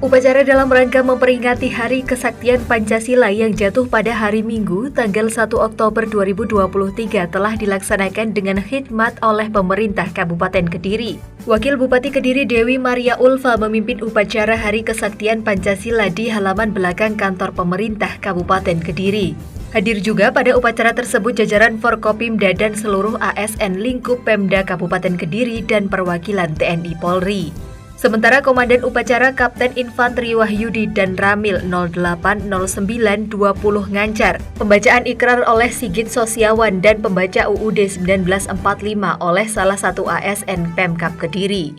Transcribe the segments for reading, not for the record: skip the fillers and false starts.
Upacara dalam rangka memperingati Hari Kesaktian Pancasila yang jatuh pada hari Minggu, tanggal 1 Oktober 2023 telah dilaksanakan dengan khidmat oleh pemerintah Kabupaten Kediri. Wakil Bupati Kediri Dewi Maria Ulfa memimpin upacara Hari Kesaktian Pancasila di halaman belakang kantor pemerintah Kabupaten Kediri. Hadir juga pada upacara tersebut jajaran Forkopimda dan seluruh ASN lingkup Pemda Kabupaten Kediri dan perwakilan TNI Polri. Sementara Komandan Upacara Kapten Infanteri Wahyudi dan Ramil 080920 Ngancar, pembacaan ikrar oleh Sigit Sosiawan dan pembaca UUD 1945 oleh salah satu ASN Pemkab Kediri.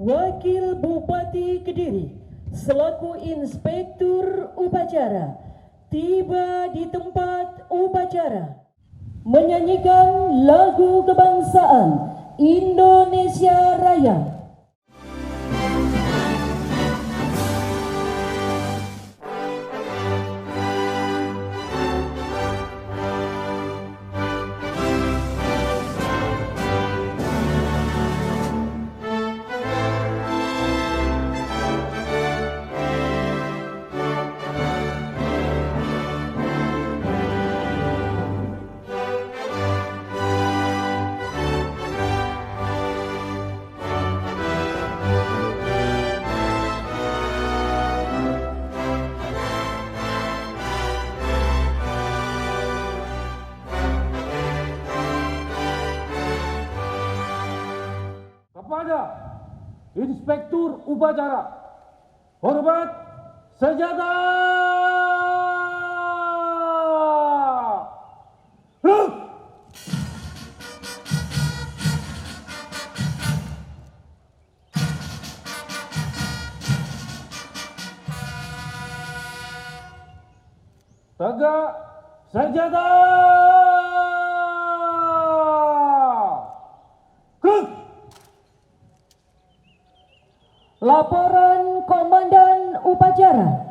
Wakil Bupati Kediri selaku Inspektur Upacara tiba di tempat upacara menyanyikan lagu kebangsaan Indonesia Raya. Kepada Inspektur Upacara, hormat senjata. Tegak senjata. Laporan Komandan Upacara.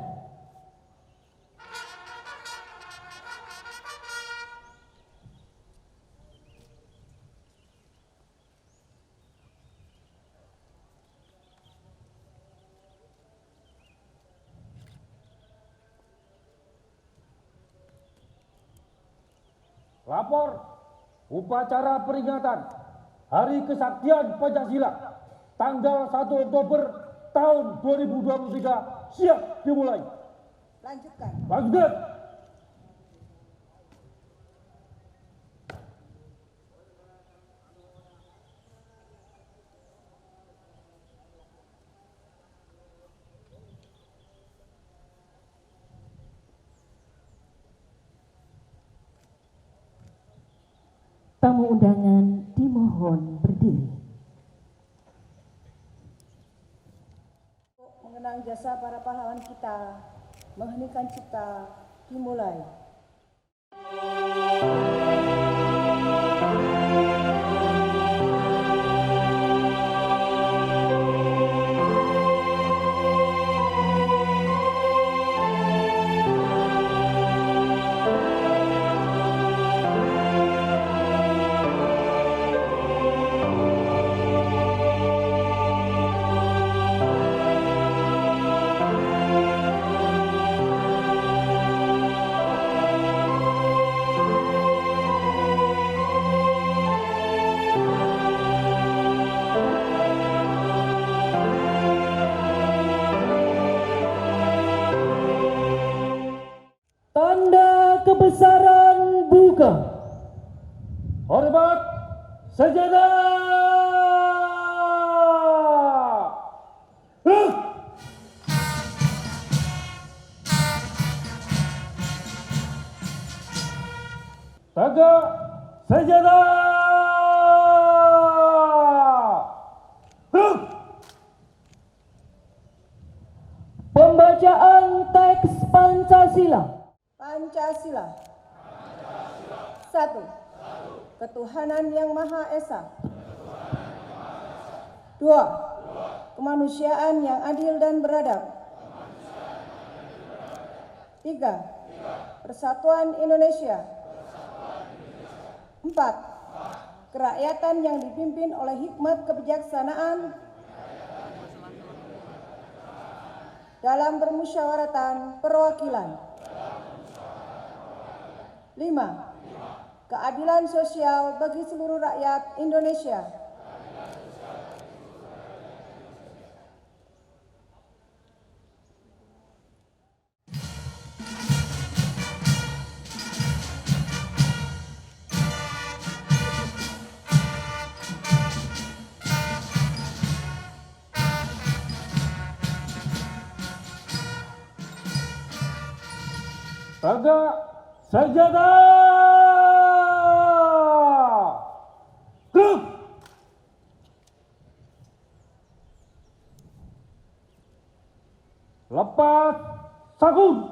Lapor upacara peringatan Hari Kesaktian Pancasila tanggal 1 Oktober tahun 2023 siap dimulai. Lanjutkan. Tamu undangan dimohon berdiri. Mengenang jasa para pahlawan kita, mengheningkan cipta, dimulai. Pengusaran buka. Hormat sejahtera. Tegak sejahtera. Pembacaan teks Pancasila. Pancasila. 1. Ketuhanan yang Maha Esa. 2. Kemanusiaan yang adil dan beradab. 3. Persatuan Indonesia. 4. Kerakyatan yang dipimpin oleh hikmat kebijaksanaan dalam permusyawaratan perwakilan. 5. Keadilan sosial bagi seluruh rakyat Indonesia. Tegak sejahtera. Lepas sagun.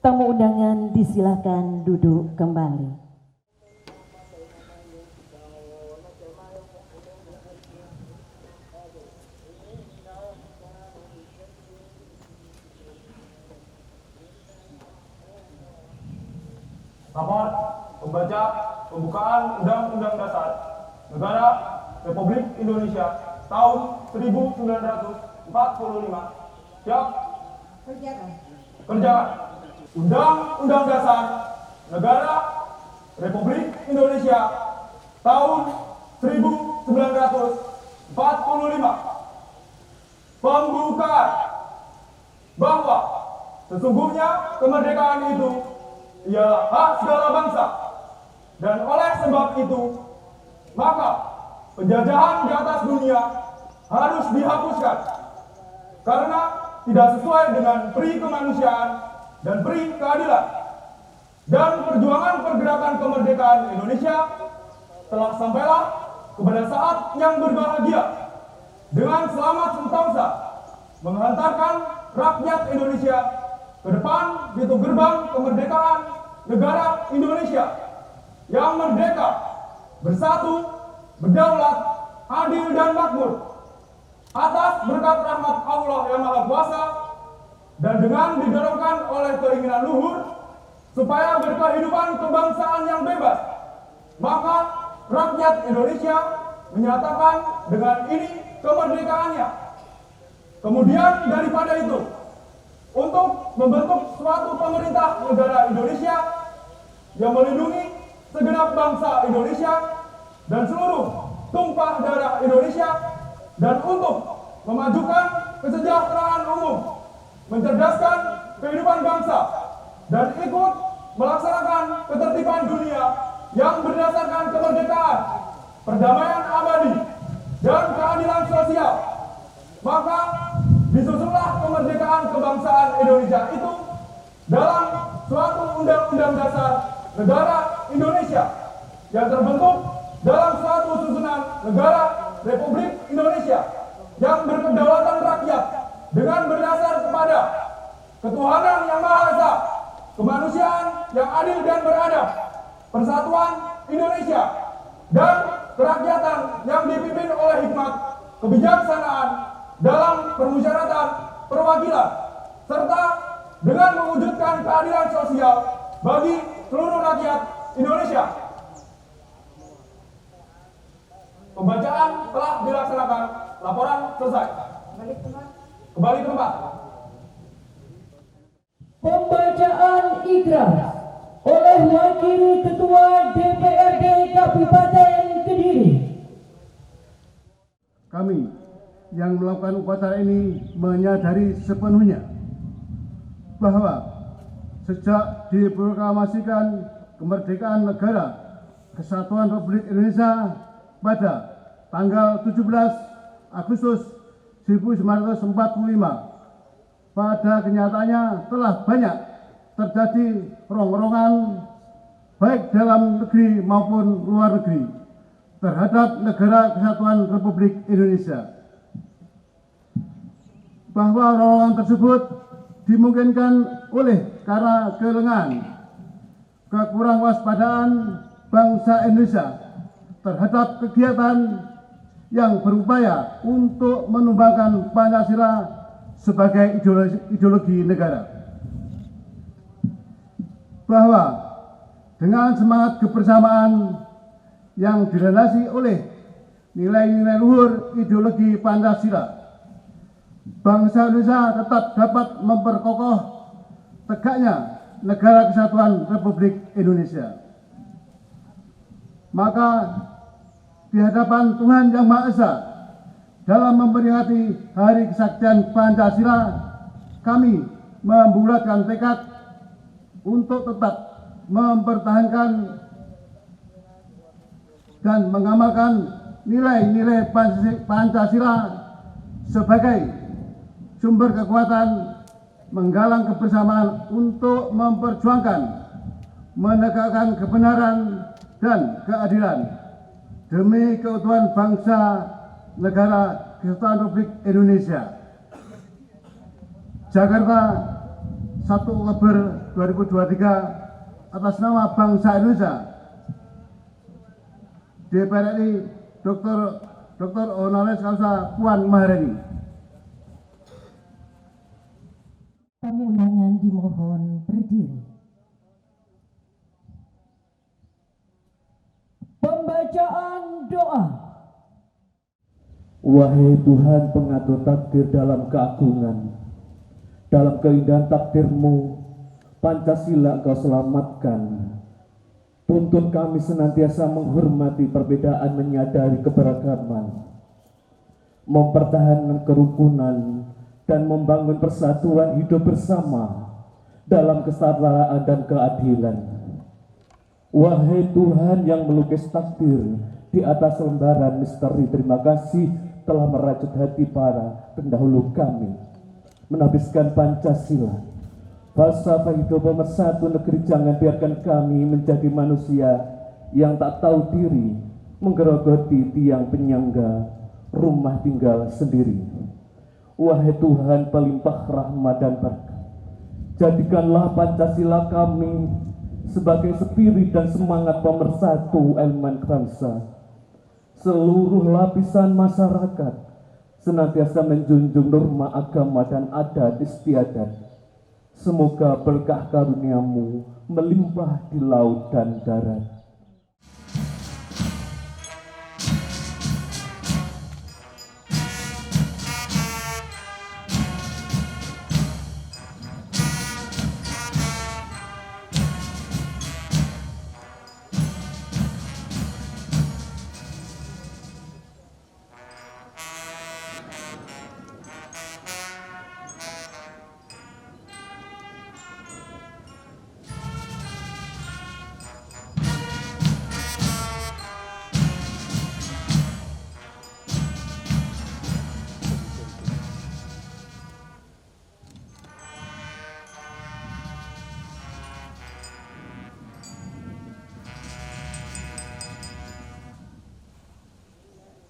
Tamu undangan disilakan duduk kembali. Selamat membaca pembukaan Undang-Undang Dasar Negara Republik Indonesia tahun 1945. Siap? Kerjakan. Undang-Undang Dasar Negara Republik Indonesia tahun 1945. Pembukaan. Bahwa sesungguhnya kemerdekaan itu ialah hak segala bangsa, dan oleh sebab itu maka penjajahan di atas dunia harus dihapuskan karena tidak sesuai dengan peri kemanusiaan dan peri keadilan. Dan perjuangan pergerakan kemerdekaan Indonesia telah sampailah kepada saat yang berbahagia dengan selamat sentosa menghantarkan rakyat Indonesia ke depan pintu gerbang kemerdekaan negara Indonesia yang merdeka, bersatu, berdaulat, adil dan makmur atas berkat rahmat Allah yang Maha Kuasa dan dengan didorongkan oleh keinginan luhur supaya berkehidupan kebangsaan yang bebas, maka rakyat Indonesia menyatakan dengan ini kemerdekaannya. Kemudian daripada itu, untuk membentuk suatu pemerintah negara Indonesia yang melindungi segenap bangsa Indonesia dan seluruh tumpah darah Indonesia, dan untuk memajukan kesejahteraan umum, mencerdaskan kehidupan bangsa, dan ikut melaksanakan ketertiban dunia yang berdasarkan kemerdekaan, perdamaian abadi, dan keadilan sosial, maka disusunlah kemerdekaan kebangsaan Indonesia itu dalam suatu undang-undang dasar negara Indonesia yang terbentuk dalam suatu susunan negara Republik Indonesia yang berkedaulatan rakyat dengan berdasar kepada ketuhanan yang Maha Esa, kemanusiaan yang adil dan beradab, persatuan Indonesia, dan kerakyatan yang dipimpin oleh hikmat kebijaksanaan dalam permusyawaratan perwakilan, serta dengan mewujudkan keadilan sosial bagi seluruh rakyat Indonesia. Pembacaan telah dilaksanakan. Laporan selesai. Kembali ke tempat. Pembacaan ikrar oleh Wakil Ketua DPRD Kabupaten Kediri. Kami yang melakukan upacara ini menyadari sepenuhnya bahwa sejak diproklamasikan kemerdekaan negara Kesatuan Republik Indonesia pada tanggal 17 Agustus 1945, pada kenyataannya telah banyak terjadi rongrongan baik dalam negeri maupun luar negeri terhadap negara Kesatuan Republik Indonesia. Bahwa rongrongan tersebut dimungkinkan oleh karena kelengahan, kekurang waspadaan bangsa Indonesia terhadap kegiatan yang berupaya untuk menumbangkan Pancasila sebagai ideologi negara. Bahwa dengan semangat kebersamaan yang dilandasi oleh nilai-nilai luhur ideologi Pancasila, bangsa Indonesia tetap dapat memperkokoh tegaknya negara Kesatuan Republik Indonesia. Maka di hadapan Tuhan Yang Maha Esa, dalam memperingati Hari Kesaktian Pancasila, kami membulatkan tekad untuk tetap mempertahankan dan mengamalkan nilai-nilai Pancasila sebagai sumber kekuatan, menggalang kebersamaan untuk memperjuangkan, menegakkan kebenaran dan keadilan demi keutuhan bangsa negara Kesatuan Republik Indonesia. Jakarta, 1 Oktober 2023, atas nama bangsa Indonesia, DPR RI Dr. Honoris Causa Puan Maharani. Tamu undangan dimohon berdiri. Pembacaan doa. Wahai Tuhan pengatur takdir dalam keagungan, dalam keindahan takdir-Mu, Pancasila Engkau selamatkan. Tuntun kami senantiasa menghormati perbedaan, menyadari keberagaman, mempertahankan kerukunan, dan membangun persatuan hidup bersama dalam kesetaraan dan keadilan. Wahai Tuhan yang melukis takdir di atas lembaran misteri, terima kasih telah merajut hati para pendahulu kami, menabiskan Pancasila. Falsafah hidup pemersatu negeri, jangan biarkan kami menjadi manusia yang tak tahu diri, menggerogoti tiang penyangga, rumah tinggal sendiri. Wahai Tuhan pelimpah rahmat dan berkah, jadikanlah Pancasila kami sebagai spirit dan semangat pemersatu elemen bangsa. Seluruh lapisan masyarakat senantiasa menjunjung norma agama dan adat istiadat. Semoga berkah karunia-Mu melimpah di laut dan darat.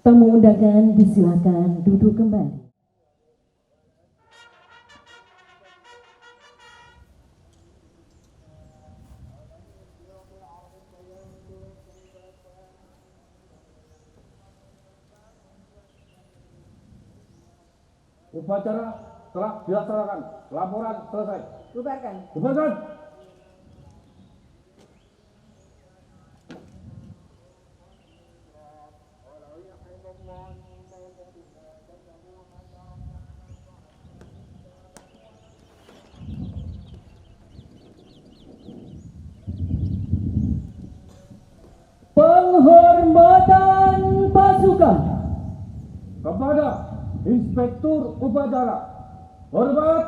Tamu undangan disilakan duduk kembali. Upacara telah dilaksanakan. Laporan selesai. Bubarkan. Bubarkan. Kedudukan. Kepada Inspektur Upacara, hormat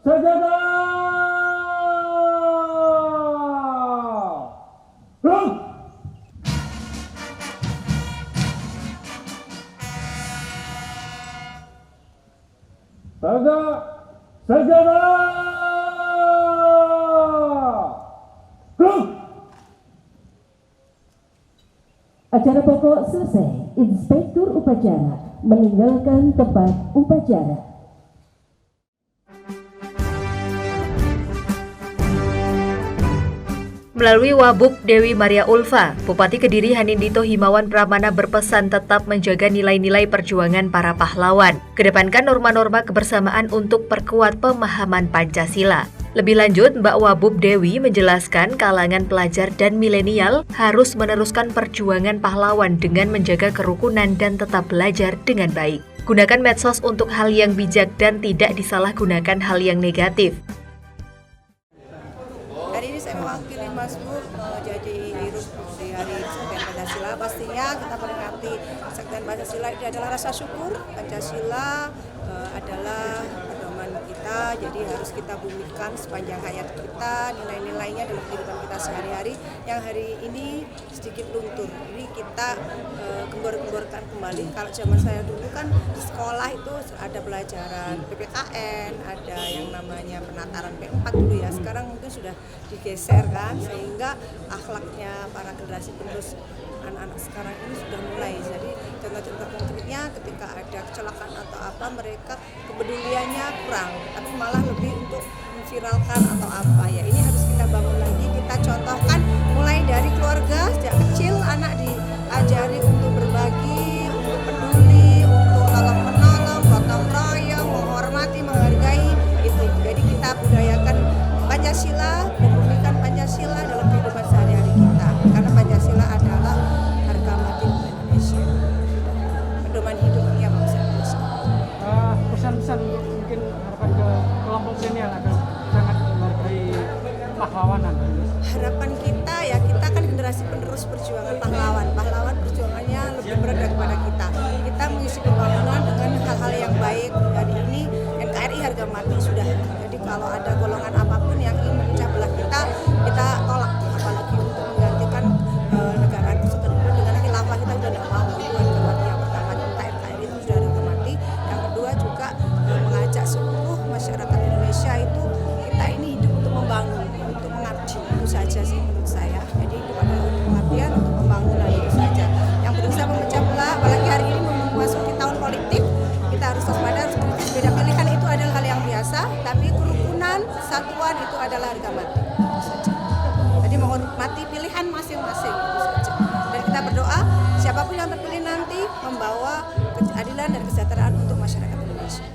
senjata. Tanda senjata. Acara pokok selesai. Inspektur upacara meninggalkan tempat upacara. Melalui Wabub Dewi Maria Ulfa, Bupati Kediri Hanindito Himawan Pramana berpesan tetap menjaga nilai-nilai perjuangan para pahlawan, kedepankan norma-norma kebersamaan untuk perkuat pemahaman Pancasila. Lebih lanjut, Mbak Wabub Dewi menjelaskan kalangan pelajar dan milenial harus meneruskan perjuangan pahlawan dengan menjaga kerukunan dan tetap belajar dengan baik. Gunakan medsos untuk hal yang bijak dan tidak disalahgunakan hal yang negatif. Hari ini saya mewakili Mas Bu jadi dirut di Hari Kesaktian Pancasila. Pastinya kita peringati Kesaktian Pancasila itu adalah rasa syukur. Pancasila adalah pedoman kita, jadi harus kita bumikan sepanjang hayat kita, nilai-nilainya dalam kehidupan kita sehari-hari yang hari ini sedikit luntur. Jadi kita gembor-gemborkan kembali. Kalau zaman saya dulu kan di sekolah itu ada pelajaran PPKN, ada yang namanya penataran P4 dulu ya. Sekarang mungkin sudah digeser kan, sehingga akhlaknya para generasi penerus anak-anak sekarang ini sudah mulai. Jadi contoh-contoh konkretnya ketika ada kecelakaan atau apa, mereka kepeduliannya kurang, tapi malah lebih untuk memviralkan atau apa ya. Ini harus kita bangun lagi, kita contohkan mulai dari keluarga sejak kecil, anak diajari untuk berbagi, untuk peduli, untuk tolong menolong, gotong royong, menghormati, menghargai itu. Jadi kita budayakan Pancasila dan bumikan Pancasila dalam kehidupan sehari-hari kita. Karena Pancasila adalah harga mati Indonesia, pedoman hidupnya bangsa Indonesia. Pesan-pesan mungkin harapan ke kelompok senior agar sangat menghargai pahlawanan. Harapan kita ya, kita kan generasi penerus perjuangan pahlawan. Pahlawan perjuangannya lebih berat daripada kita. Kita mengisi pembangunan dengan hal-hal yang baik. Hari ini NKRI harga mati sudah. Jadi kalau ada golongan apapun yang ingin memecah belah kita tolak. Apalagi untuk menggantikan negara tersebut dengan khilafah, kita sudah tidak mau. Itu harga mati yang pertama, kita NKRI itu sudah harga mati. Yang kedua juga mengajak seluruh masyarakat Indonesia itu, kita ini hidup untuk membangun, untuk mengabdi. Itu saja sih menurut saya. Jadi itu adalah untuk pengabdian, untuk pembangunan, itu saja. Yang berusaha memecah belah, apalagi hari ini memasuki tahun politik, kita harus waspada. Beda pilihan itu adalah hal yang biasa, tapi kerukunan, kesatuan itu adalah harga mati. Itu saja. Jadi menghormati pilihan masing-masing, itu saja. Dan kita berdoa siapapun yang terpilih nanti membawa keadilan dan kesejahteraan untuk masyarakat Indonesia.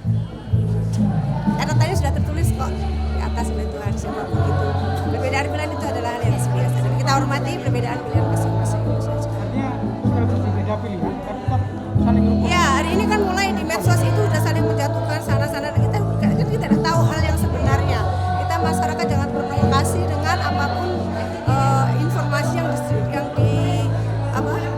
Catatannya sudah tertulis kok di atas oleh Tuhan, siapapun itu. Perbedaan pilihan itu adalah hal yang biasa. Dan kita hormati perbedaan pilihan masing-masing. Itu saja. Artinya sudah berbeda pilihan, tapi tetap saling rukun. Ya, hari ini kan mulai di medsos itu sudah saling menjatuhkan sana-sana. Kita tidak tahu hal yang sebenarnya. Kita masyarakat jangan berprovokasi dengan apapun informasi yang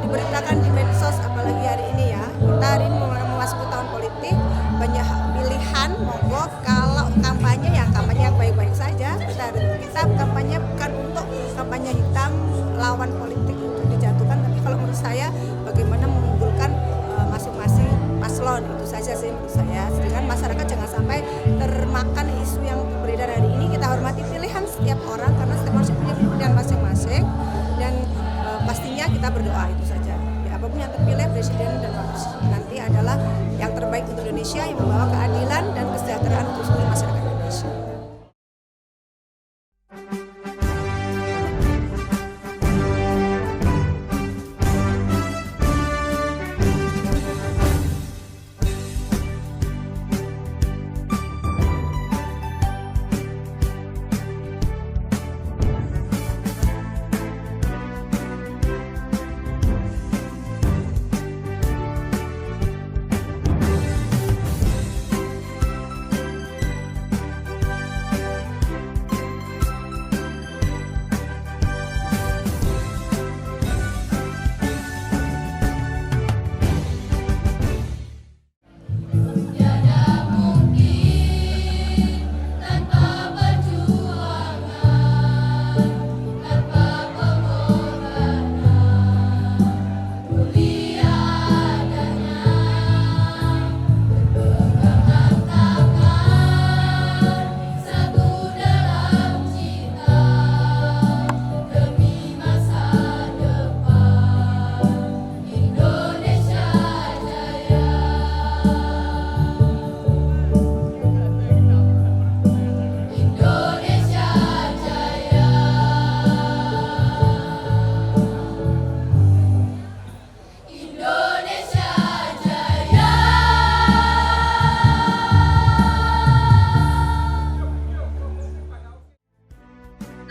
diberitakan di medsos, apalagi hari ini ya. Kita hari ini memasuki tahun politik, banyak pilihan. Monggo kalau kampanye ya kampanye yang baik-baik saja. Kita kampanye bukan untuk kampanye hitam lawan politik untuk dijatuhkan, tapi kalau menurut saya bagaimana mengunggulkan masing-masing paslon, itu saja sih menurut saya. Dengan masyarakat jangan sampai termakan isu yang beredar hari ini. Kita hormati pilihan setiap orang karena setiap manusia punya pilihan masing-masing, dan pastinya kita berdoa, itu saja. Ya, apapun yang terpilih presiden dan nanti adalah yang terbaik untuk Indonesia, yang membawa keadilan dan kesejahteraan untuk seluruh masyarakat Indonesia.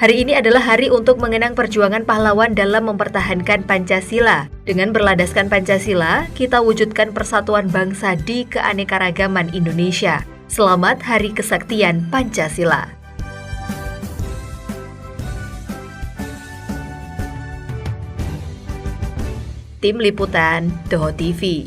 Hari ini adalah hari untuk mengenang perjuangan pahlawan dalam mempertahankan Pancasila. Dengan berlandaskan Pancasila, kita wujudkan persatuan bangsa di keanekaragaman Indonesia. Selamat Hari Kesaktian Pancasila. Tim Liputan, Toho TV.